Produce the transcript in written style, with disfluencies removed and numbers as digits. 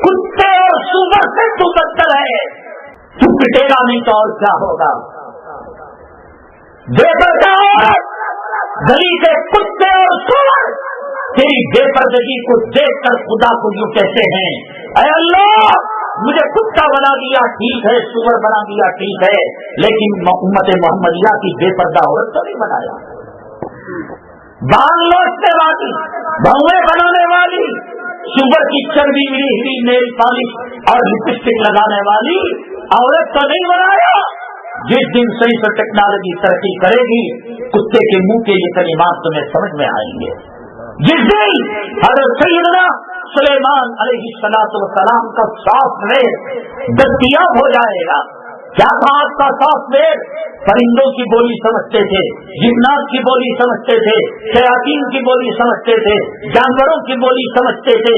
कुत्ते और सुअर से तू बदतर है, तू पिटेगा नहीं तो और क्या होगा। बेपर्दा औरत, गली के कुत्ते और सुअर तेरी बेपर्दगी को देखकर खुदा को यूं कहते हैं, ऐ अल्लाह मुझे कुत्ता बना दिया ठीक है, सुअर बना दिया ठीक है, लेकिन उम्मत मोहम्मदिया की बेपर्दा औरत तो नहीं बनाया। बाल लोटने वाली, बहुएं बनाने वाली, सुअर की चर्बी मिली हुई नेल पॉलिश और लिपस्टिक लगाने वाली औरत तो नहीं बनाया। जिस दिन सही से टेक्नोलॉजी तरक्की करेगी, कुत्ते के मुंह के ये कलिमात तुम्हें समझ में आएंगे। जिस दिन हज़रत सैयदना सुलेमान अलैहिस्सलातु वस्सलाम का सॉफ्टवेयर दस्तयाब हो जाएगा। क्या था आपका सॉफ्टवेयर? परिंदों की बोली समझते थे, जिन्नात की बोली समझते थे, शयातीन की बोली समझते थे, जानवरों की बोली समझते थे।